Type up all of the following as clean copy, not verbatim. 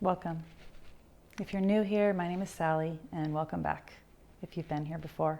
Welcome. If you're new here, my name is Sally, and welcome back if you've been here before.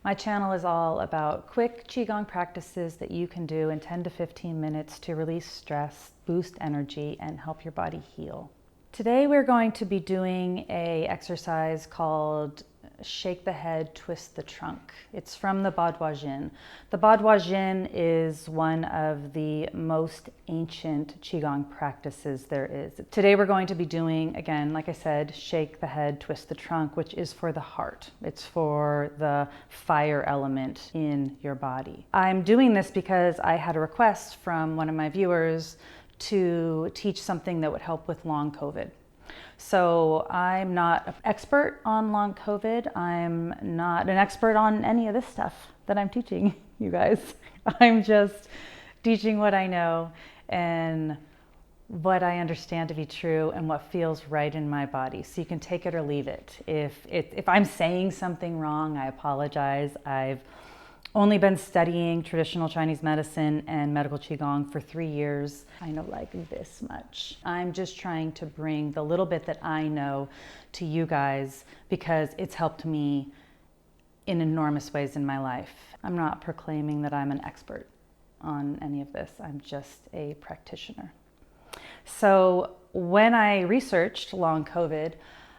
My channel is all about quick Qigong practices that you can do in 10 to 15 minutes to release stress, boost energy, and help your body heal. Today we're going to be doing an exercise called Shake the Head, Twist the Trunk. It's from the Ba Duan Jin. The Ba Duan Jin is one of the most ancient Qigong practices there is. Today we're going to be doing, again, like I said, Shake the Head, Twist the Trunk, which is for the heart. It's for the fire element in your body. I'm doing this because I had a request from one of my viewers to teach something that would help with long COVID. So I'm not an expert on long COVID. I'm not an expert on any of this stuff that I'm teaching you guys. I'm just teaching what I know and what I understand to be true and what feels right in my body. So you can take it or leave it. If I'm saying something wrong, I apologize. I've only been studying traditional Chinese medicine and medical Qigong for 3 years. I know like this much. I'm just trying to bring the little bit that I know to you guys because it's helped me in enormous ways in my life. I'm not proclaiming that I'm an expert on any of this. I'm just a practitioner. So when I researched long COVID,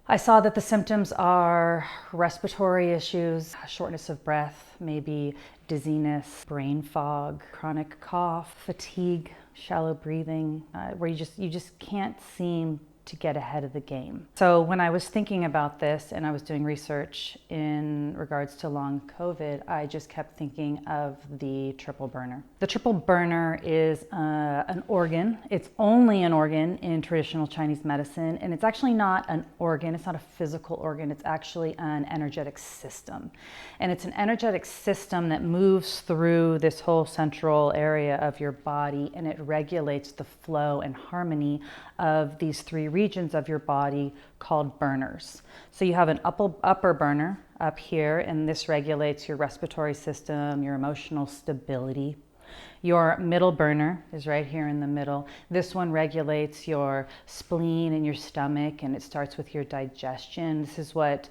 I saw that the symptoms are respiratory issues, shortness of breath, maybe dizziness, brain fog, chronic cough, fatigue, shallow breathing, where you just can't seem to get ahead of the game. So when I was thinking about this and I was doing research in regards to long COVID, I just kept thinking of the triple burner. The triple burner is an organ. It's only an organ in traditional Chinese medicine, and it's actually not an organ. It's not a physical organ. It's actually an energetic system. And it's an energetic system that moves through this whole central area of your body, and it regulates the flow and harmony of these three regions of your body called burners. So you have an upper burner up here, and this regulates your respiratory system, your emotional stability. Your middle burner is right here in the middle. This one regulates your spleen and your stomach, and it starts with your digestion. This is what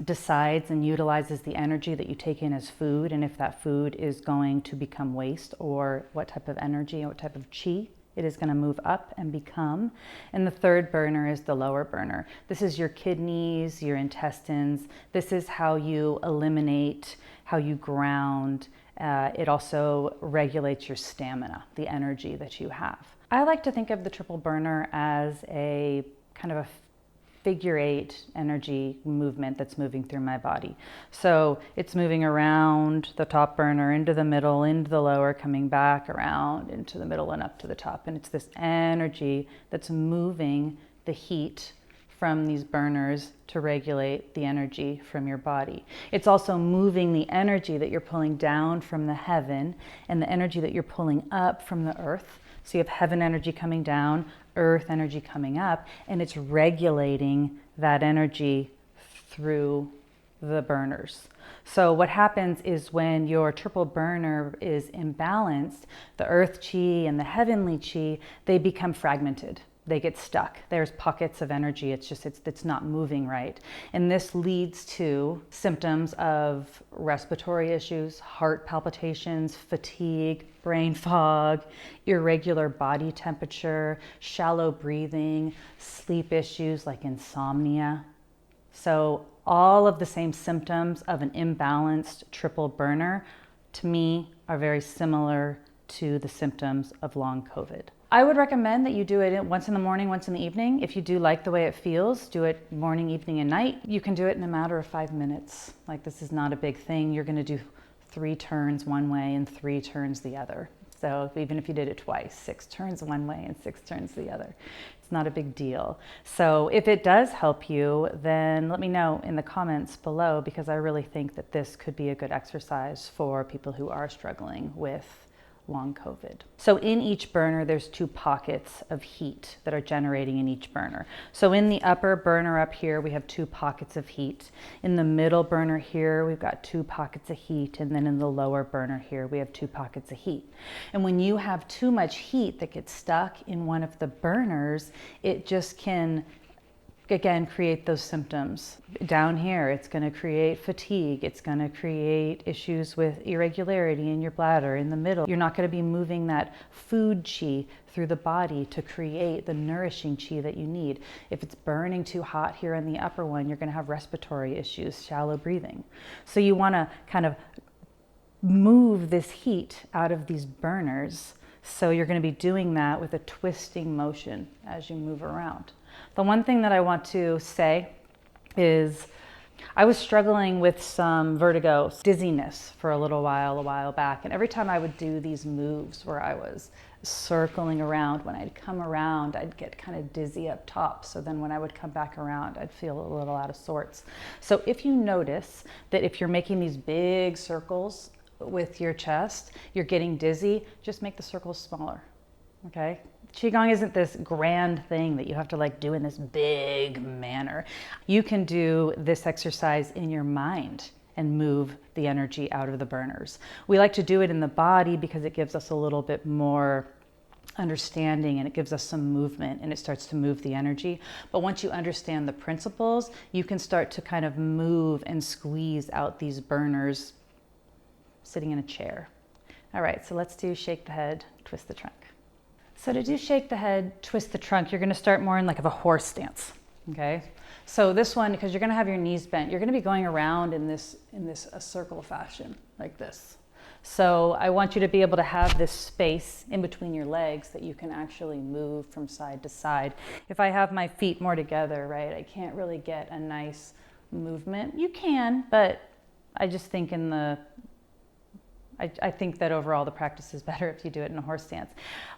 decides and utilizes the energy that you take in as food, and if that food is going to become waste, or what type of energy or what type of qi it is going to move up and become. And the third burner is the lower burner. This is your kidneys, your intestines. This is how you eliminate, how you ground. It also regulates your stamina, the energy that you have. I like to think of the triple burner as a kind of a figure eight energy movement that's moving through my body. So it's moving around the top burner, into the middle, into the lower, coming back around into the middle and up to the top. And it's this energy that's moving the heat from these burners to regulate the energy from your body. It's also moving the energy that you're pulling down from the heaven and the energy that you're pulling up from the earth. So you have heaven energy coming down, earth energy coming up, and it's regulating that energy through the burners. So what happens is when your triple burner is imbalanced, the earth chi and the heavenly chi, they become fragmented. They get stuck. There's pockets of energy. It's not moving right. And this leads to symptoms of respiratory issues, heart palpitations, fatigue, brain fog, irregular body temperature, shallow breathing, sleep issues like insomnia. So all of the same symptoms of an imbalanced triple burner, to me, are very similar to the symptoms of long COVID. I would recommend that you do it once in the morning, once in the evening. If you do like the way it feels, do it morning, evening, and night. You can do it in a matter of 5 minutes. Like, this is not a big thing. You're going to do 3 turns one way and 3 turns the other. So even if you did it twice, 6 turns one way and 6 turns the other. It's not a big deal. So if it does help you, then let me know in the comments below, because I really think that this could be a good exercise for people who are struggling with long COVID. So in each burner, there's 2 pockets of heat that are generating in each burner. So in the upper burner up here, we have 2 pockets of heat. In the middle burner here, we've got 2 pockets of heat. And then in the lower burner here, we have 2 pockets of heat. And when you have too much heat that gets stuck in one of the burners, it just can again create those symptoms. Down here, it's going to create fatigue. It's going to create issues with irregularity in your bladder. In the middle, you're not going to be moving that food chi through the body to create the nourishing chi that you need. If it's burning too hot here in the upper one, you're going to have respiratory issues, shallow breathing. So you want to kind of move this heat out of these burners. So you're going to be doing that with a twisting motion as you move around. The one thing that I want to say is I was struggling with some vertigo, dizziness for a while back. And every time I would do these moves where I was circling around, when I'd come around, I'd get kind of dizzy up top. So then when I would come back around, I'd feel a little out of sorts. So if you notice that if you're making these big circles with your chest, you're getting dizzy, just make the circles smaller, okay? Qigong isn't this grand thing that you have to like do in this big manner. You can do this exercise in your mind and move the energy out of the burners. We like to do it in the body because it gives us a little bit more understanding and it gives us some movement and it starts to move the energy. But once you understand the principles, you can start to kind of move and squeeze out these burners sitting in a chair. All right, so let's do shake the head, twist the trunk. So to do shake the head, twist the trunk, you're going to start more in like of a horse stance, okay? So this one, because you're going to have your knees bent, you're going to be going around in this a circle fashion like this. So I want you to be able to have this space in between your legs that you can actually move from side to side. If I have my feet more together, right, I can't really get a nice movement. You can, but I just think I think that overall the practice is better if you do it in a horse stance.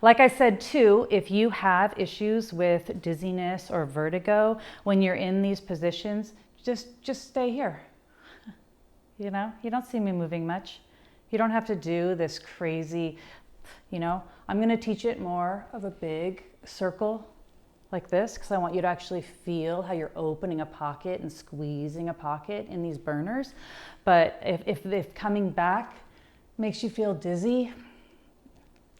Like I said too, if you have issues with dizziness or vertigo, when you're in these positions, just stay here. You know, you don't see me moving much. You don't have to do this crazy, you know, I'm going to teach it more of a big circle like this because I want you to actually feel how you're opening a pocket and squeezing a pocket in these burners. But if coming back makes you feel dizzy,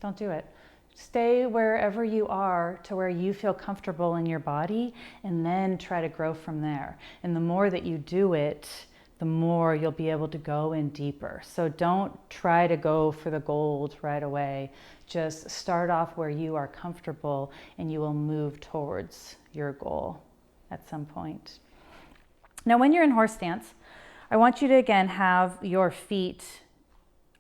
don't do it. Stay wherever you are to where you feel comfortable in your body and then try to grow from there. And the more that you do it, the more you'll be able to go in deeper. So don't try to go for the gold right away. Just start off where you are comfortable and you will move towards your goal at some point. Now, when you're in horse stance, I want you to again have your feet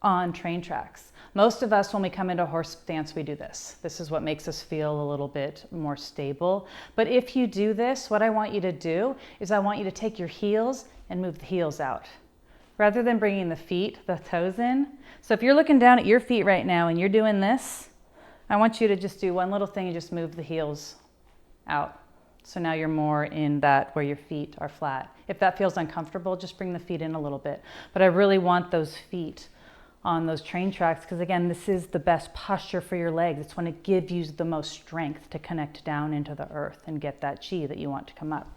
on train tracks. Most of us, when we come into horse stance, we do this. This is what makes us feel a little bit more stable. But if you do this, what I want you to do is I want you to take your heels and move the heels out rather than bringing the feet, the toes in. So if you're looking down at your feet right now and you're doing this, I want you to just do one little thing and just move the heels out. So now you're more in that where your feet are flat. If that feels uncomfortable, just bring the feet in a little bit. But I really want those feet on those train tracks because again, this is the best posture for your legs. It's when it gives you the most strength to connect down into the earth and get that chi that you want to come up.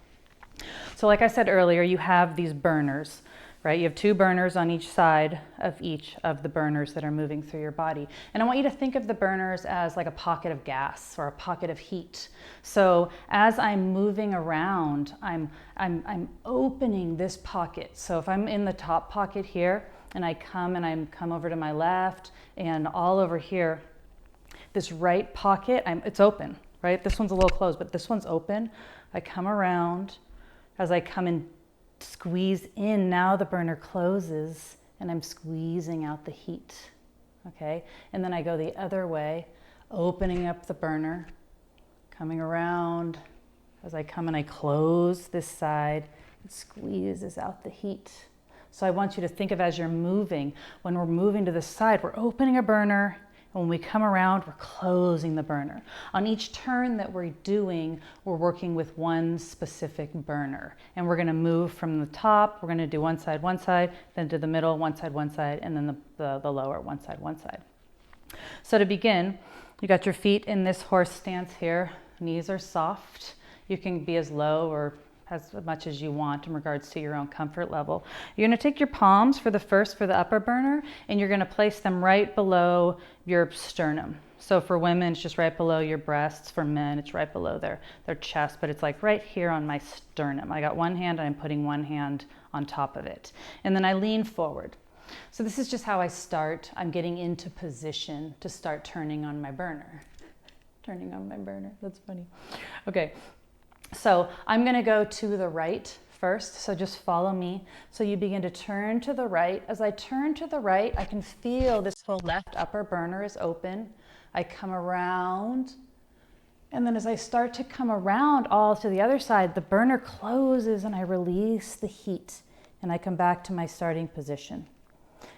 So like I said earlier, you have these burners, right? You have 2 burners on each side of each of the burners that are moving through your body. And I want you to think of the burners as like a pocket of gas or a pocket of heat. So as I'm moving around, I'm opening this pocket. So if I'm in the top pocket here, and I come over to my left and all over here, this right pocket, it's open, right? This one's a little closed, but this one's open. I come around, as I come and squeeze in, now the burner closes and I'm squeezing out the heat, okay? And then I go the other way, opening up the burner, coming around. As I come and I close this side, it squeezes out the heat. So I want you to think of as you're moving, when we're moving to the side, we're opening a burner, and when we come around, we're closing the burner. On each turn that we're doing, we're working with one specific burner. And we're gonna move from the top, we're gonna do one side, then to the middle, one side, and then the lower, one side. So to begin, you got your feet in this horse stance here. Knees are soft. You can be as low or as much as you want in regards to your own comfort level. You're going to take your palms for the upper burner, and you're going to place them right below your sternum. So for women, it's just right below your breasts. For men, it's right below their chest, but it's like right here on my sternum. I got one hand and I'm putting one hand on top of it. And then I lean forward. So this is just how I start. I'm getting into position to start turning on my burner. Turning on my burner, that's funny. Okay, so I'm gonna go to the right first, so just follow me. So you begin to turn to the right. As I turn to the right, I can feel this whole left upper burner is open. I come around, and then as I start to come around all to the other side, the burner closes and I release the heat and I come back to my starting position.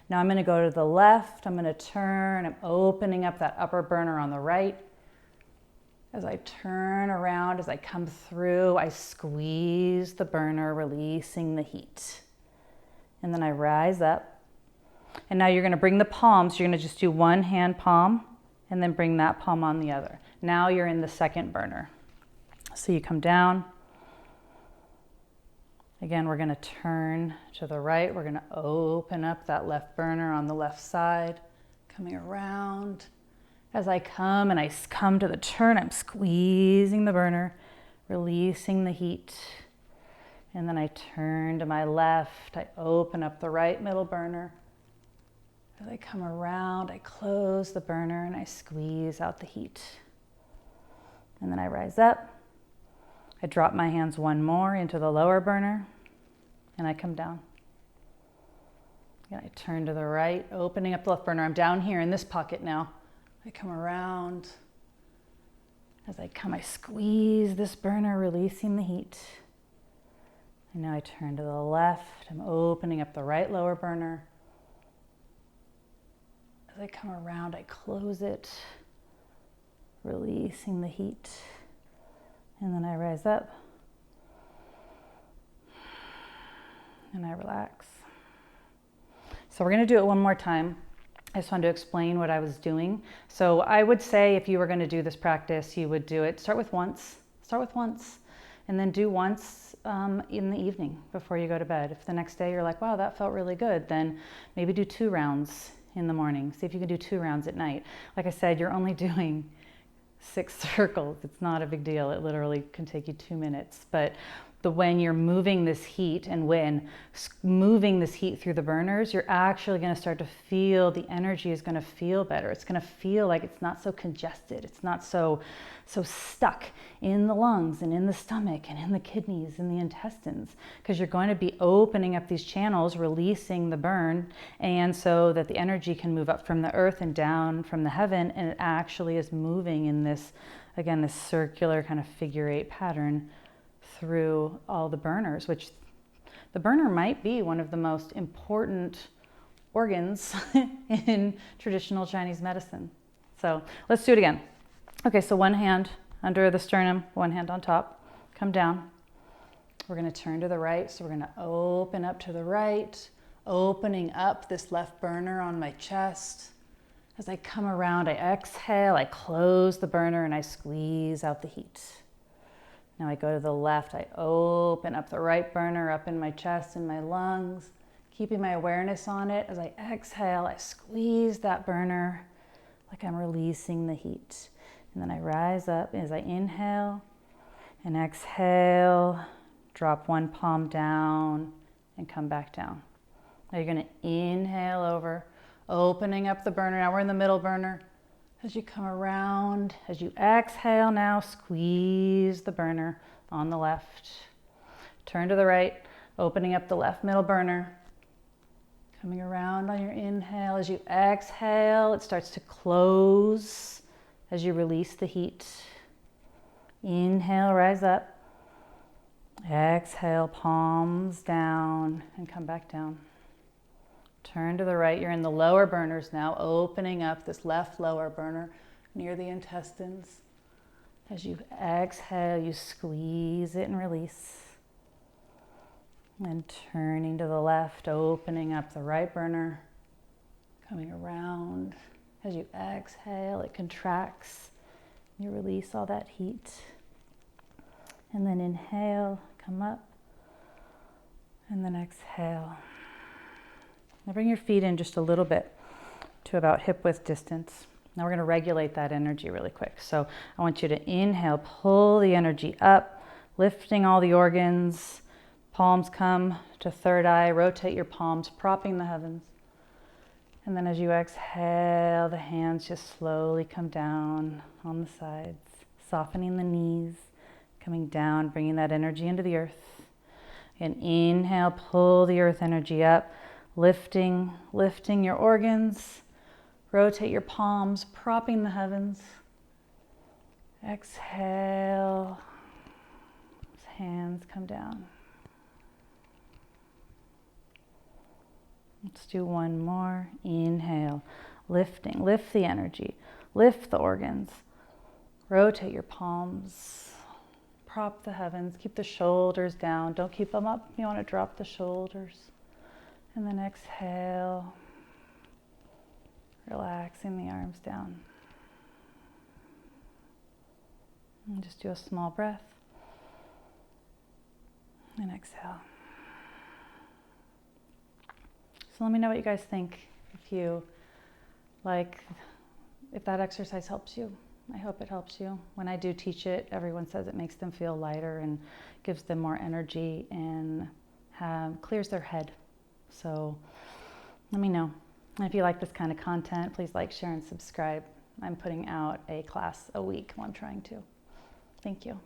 Now I'm gonna go to the left, I'm gonna turn, I'm opening up that upper burner on the right. As I turn around, as I come through, I squeeze the burner, releasing the heat. And then I rise up. And now you're gonna bring the palms, you're gonna just do one hand palm, and then bring that palm on the other. Now you're in the second burner. So you come down. Again, we're gonna turn to the right. We're gonna open up that left burner on the left side, coming around. As I come and I come to the turn, I'm squeezing the burner, releasing the heat. And then I turn to my left. I open up the right middle burner. As I come around, I close the burner and I squeeze out the heat. And then I rise up. I drop my hands one more into the lower burner and I come down. And I turn to the right, opening up the left burner. I'm down here in this pocket now. I come around. As I come, I squeeze this burner, releasing the heat. And now I turn to the left. I'm opening up the right lower burner. As I come around, I close it, releasing the heat. And then I rise up and I relax. So we're going to do it one more time. I just wanted to explain what I was doing. So I would say if you were going to do this practice, you would do it, start with once, and then do once in the evening before you go to bed. If the next day you're like, wow, that felt really good, then maybe do 2 rounds in the morning. See if you can do 2 rounds at night. Like I said, you're only doing 6 circles. It's not a big deal. It literally can take you 2 minutes. But when you're moving this heat and when moving this heat through the burners, you're actually going to start to feel the energy is going to feel better. It's going to feel like it's not so congested. It's not so stuck in the lungs and in the stomach and in the kidneys and the intestines, because you're going to be opening up these channels, releasing the burn, and so that the energy can move up from the earth and down from the heaven, and it actually is moving in this, again, this circular kind of figure 8 pattern through all the burners, which the burner might be one of the most important organs in traditional Chinese medicine. So let's do it again. Okay, so one hand under the sternum, one hand on top, come down. We're gonna turn to the right, so we're gonna open up to the right, opening up this left burner on my chest. As I come around, I exhale, I close the burner and I squeeze out the heat. Now I go to the left, I open up the right burner up in my chest and my lungs, keeping my awareness on it. As I exhale, I squeeze that burner like I'm releasing the heat. And then I rise up as I inhale and exhale, drop one palm down and come back down. Now you're gonna inhale over, opening up the burner. Now we're in the middle burner. As you come around, as you exhale now, squeeze the burner on the left. Turn to the right, opening up the left middle burner. Coming around on your inhale. As you exhale, it starts to close as you release the heat. Inhale, rise up. Exhale, palms down and come back down. Turn to the right, you're in the lower burners now, opening up this left lower burner near the intestines. As you exhale, you squeeze it and release. And turning to the left, opening up the right burner, coming around, As you exhale, it contracts. You release all that heat. And then inhale, come up. And then exhale. Now bring your feet in just a little bit to about hip width distance. Now we're going to regulate that energy really quick. So I want you to inhale, pull the energy up, lifting all the organs. Palms come to third eye. Rotate your palms, propping the heavens. And then as you exhale, the hands just slowly come down on the sides, softening the knees, coming down, bringing that energy into the earth. And inhale, pull the earth energy up, lifting your organs. Rotate your palms, propping the heavens. Exhale, hands come down. Let's do one more. Inhale, lifting, lift the energy, lift the organs. Rotate your palms, prop the heavens, keep the shoulders down. Don't keep them up. You want to drop the shoulders. And then exhale, relaxing the arms down. And just do a small breath. And exhale. So let me know what you guys think. If that exercise helps you. I hope it helps you. When I do teach it, everyone says it makes them feel lighter and gives them more energy and clears their head. So let me know. And if you like this kind of content, please like, share, and subscribe. I'm putting out a class a week while I'm trying to. Thank you.